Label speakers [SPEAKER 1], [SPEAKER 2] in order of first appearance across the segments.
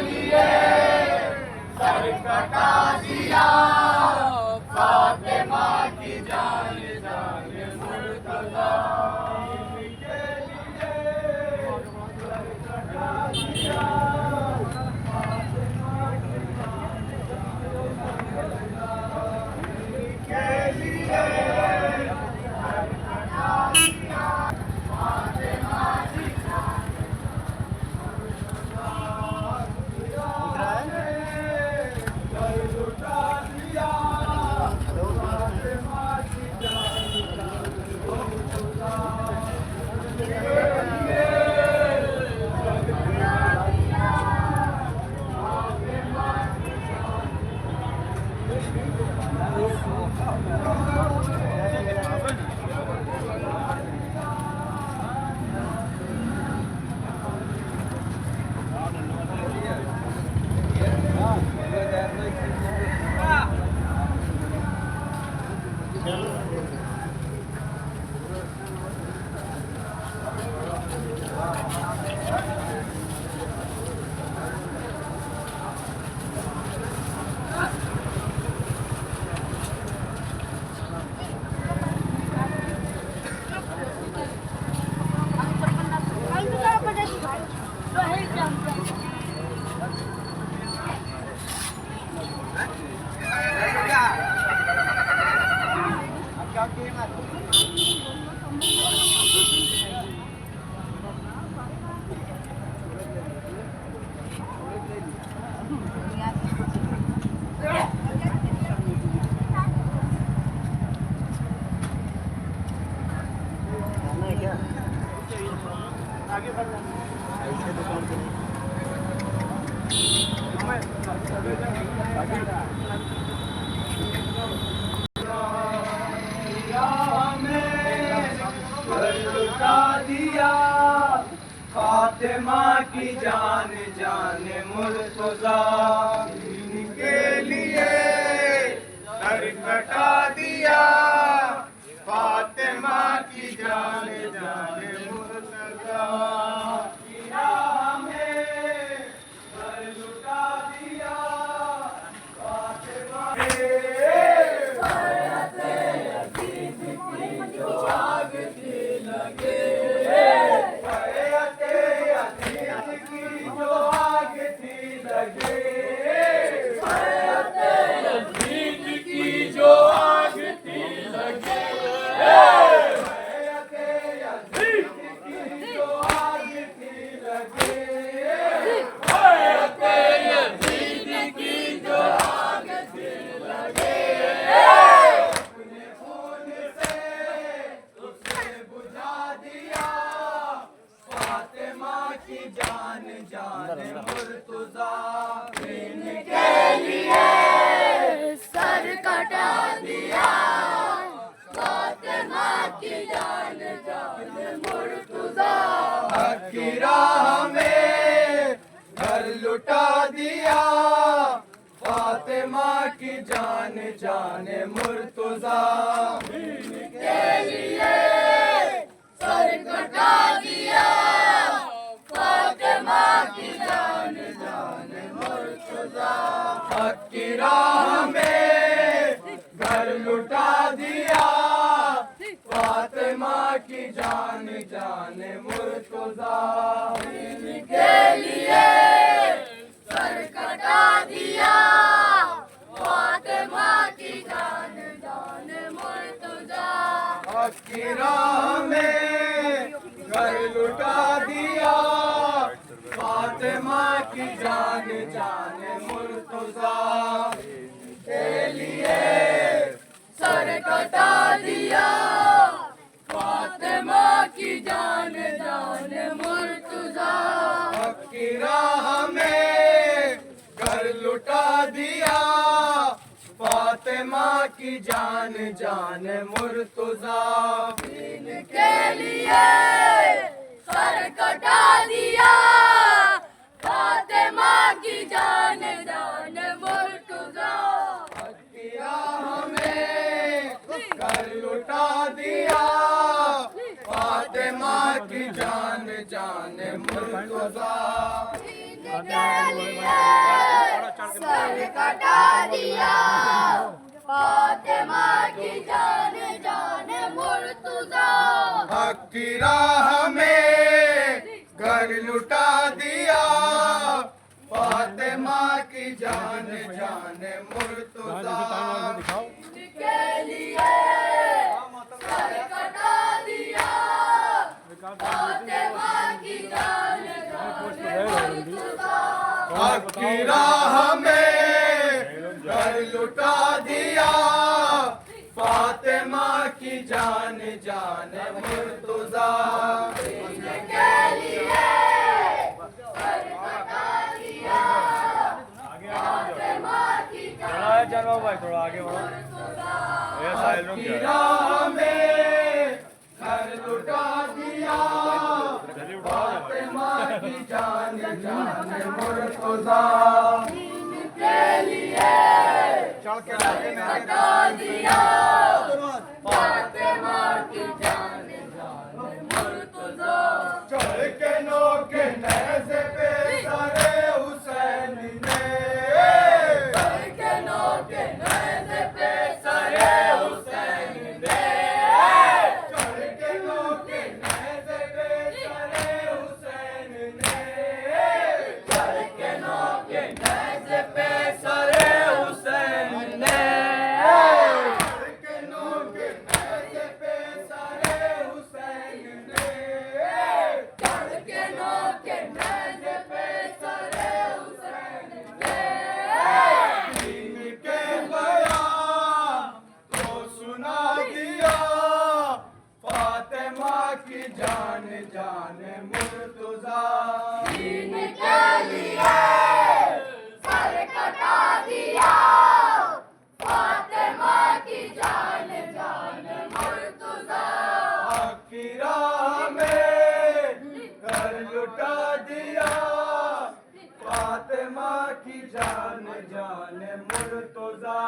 [SPEAKER 1] लिए सर कटा दिया, फातिमा की जान जाने मुर्तज़ा के लिए सर कटा दिया, फातिमा की जान जाने के लिए सर कटा दिया, फातिमा की फातिमा की जान जाने मुर्तज़ा के लिए सर कटा दिया, फातिमा की जान जाने मुर्तज़ा की राह में सर लुटा दिया, फातिमा की जो आग थी लगे, की राह में घर लुटा दिया, फातिमा की जान जाने मुर्तज़ा के लिए सर कटा दिया, फातिमा की जान जाने मुर्तज़ा की राह में घर लुटा दिया, फातिमा की जान जाने मुर्तज़ा के लिए सर कटा दिया, फातिमा की जान जाने मुर्तज़ा की राह में घर लुटा दिया, फातिमा की जान जाने मुर्तज़ा के लिए सर कटा दिया, फातिमा की जान जाने मुर्तज़ा की राह में घर लुटा दिया, फातिमा की जान जाने मुर्तज़ा के लिए सर कटा दिया, फातिमा की जान जाने मुर्तज़ा की राह में घर लुटा दिया, फातिमा की जान जाने मुर्तज़ा के लिए सर कटा दिया, फातिमा की जान जान मुर्तज़ा। हक की राह में घर लुटा दिया, फातिमा की जान जान मुर्तज़ा के लिए सर कटा दिया, फातिमा की जान जान मुर्तज़ा। हक की राह में घर लुटा दिया, फातिमा की जान जान मुर्तज़ा के लिए सर कटा दिया, फातिमा की जान
[SPEAKER 2] थोड़ा आगे बढ़ो।
[SPEAKER 1] हक की राह में घर लुटा दिया, फातिमा की जान जान मुर्तज़ा के लिए कटा दिया, फातिमा की जान जान मुर्तज़ा। चढ़ के नोके नेज़े पे सरे हुसैन ने, चढ़ के नोके नेज़े पे सरे हुसैन ने, चढ़ के नोके नेज़े पे सरे हुसैन ने, चढ़ के नोके नेज़े पे सरे हुसैन ने, चढ़ के नोके नेज़े पे सरे हुसैन ने, चढ़ के नोके नेज़े पे सरे हुसैन ने। दीन के बयान को सुना दिया, फातिमा की जान जान मुर्तज़ा। दीन के लिए सर कटा दिया, फातिमा की जान जान मुर्तज़ा। हक की राह में घर लुटा दिया, फातिमा की जान जान मुर्तज़ा।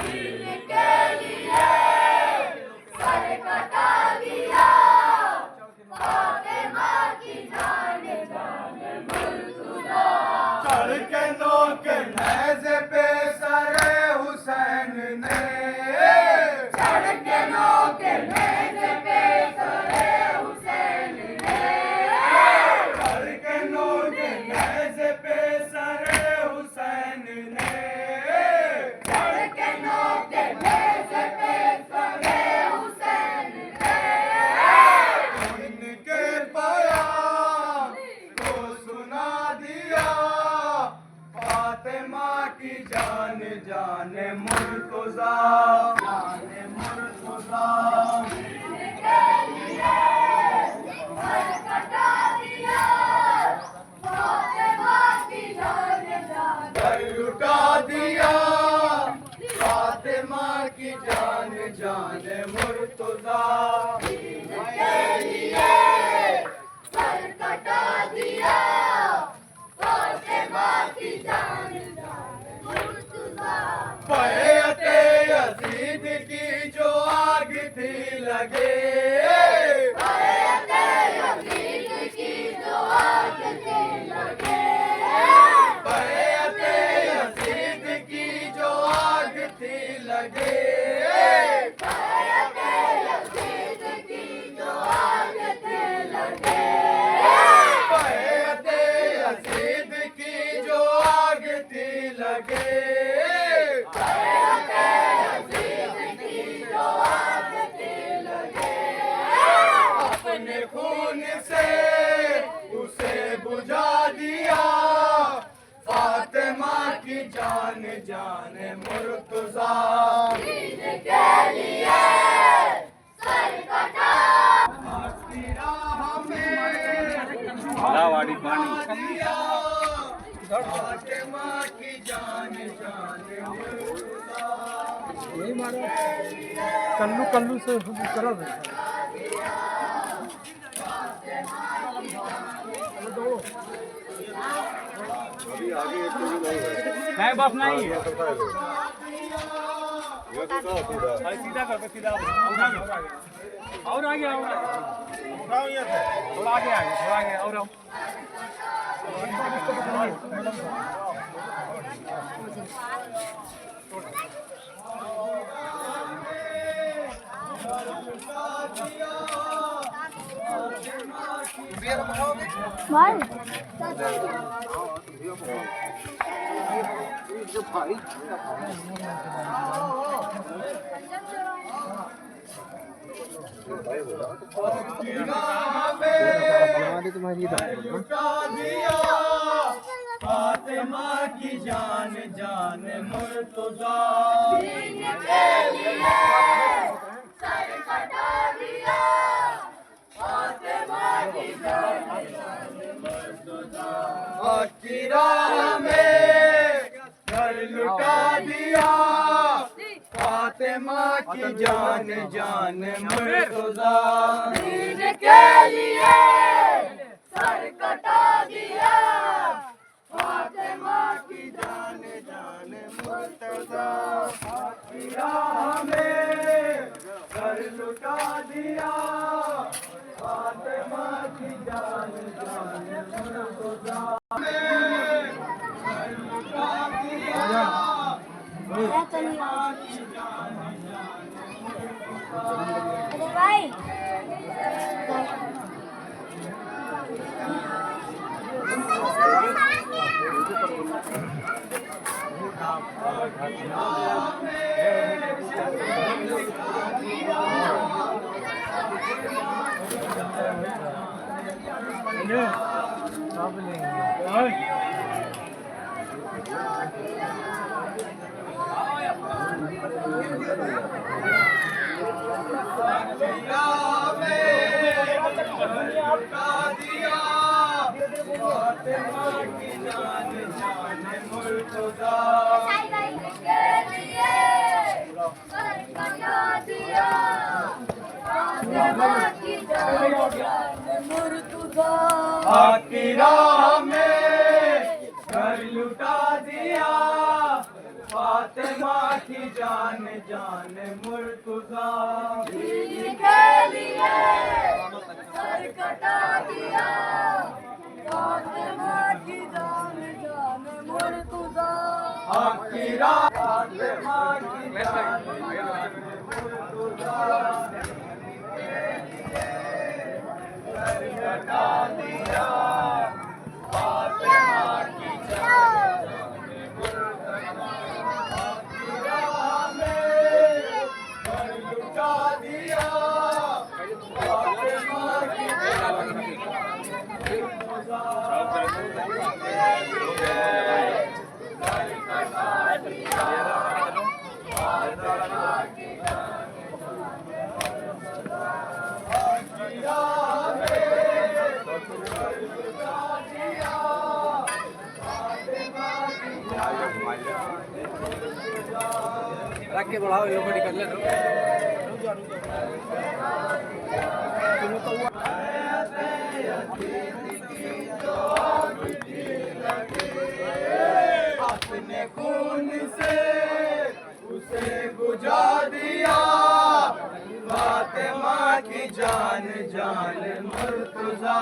[SPEAKER 1] दीन के लिए सर कटा दिया, फातिमा की जान जान मुर्तज़ा। चढ़ के नोके नेज़े पे सरे हुसैन ने, चढ़ के नोके नेज़े पे सरे हुसैन ने, चढ़ के नोके नेज़े पे सरे हुसैन ने, चढ़ के नोके नेज़े पे सरे हुसैन ने। उनके बयान को सुना दिया, फातिमा की जान जान मुर्तज़ा जान मुर्तज़ा के लिए सर कटा दिया, फातिमा की जान जान घर लुटा दिया, फातिमा की जान जान मुर्तज़ा के लिए सर कटा दिया, फातिमा की जान जान मुर्तज़ा। बैअते यज़ीद की जो आग थी लगे, बैअते यज़ीद की जो आग थी लगे, बैअते यज़ीद की जो आग थी लगे, बैअते यज़ीद की जो आग थी लगे, बैअते यज़ीद की जो आग थी लगे, बैअते यज़ीद की जो आग थी लगे। अपने खून से उसे बुझा दिया, फातिमा की जान जान मुर्तज़ा दीन के लिए सर कटा। हक की राह में
[SPEAKER 2] वाड़ी पानी
[SPEAKER 1] दिया, फातिमा की जान जान मुर्तज़ा।
[SPEAKER 2] यही मारा कल्लू कल्लू से करा दे। नहीं बस नहीं सीधा कर सीधा और आगे थोड़ा आगे और
[SPEAKER 3] भाई
[SPEAKER 1] तुम्हारी दिया फातिमा की जान जान मुर्तज़ा के लिए सर कटा दिया फातिमा की जान जान मुर्तज़ा की राह में घर लुटा दिया फातिमा की जान जान मुर्तज़ा के लिए सर कटा दिया फातिमा की जान जान मुर्तज़ा की राह में घर लुटा दिया फातिमा की जान जान मुर्तज़ा में घर लुटा दिया फातिमा की जान
[SPEAKER 3] अरे भाई
[SPEAKER 1] की राह में घर लुटा दिया फातिमा की जान जान मुर्तज़ा के लिए सर कटा दिया फातिमा की जान जान मुर्तज़ा की राह फातिमा की जान जान मुर्तज़ा सर कटा दिया फातिमा की जान लुटा दिया फातिमा की रख के बढ़ाओ ये बड़ी कर ले अपने खून से उसे बुझा दिया फातिमा की जान जान मुर्तज़ा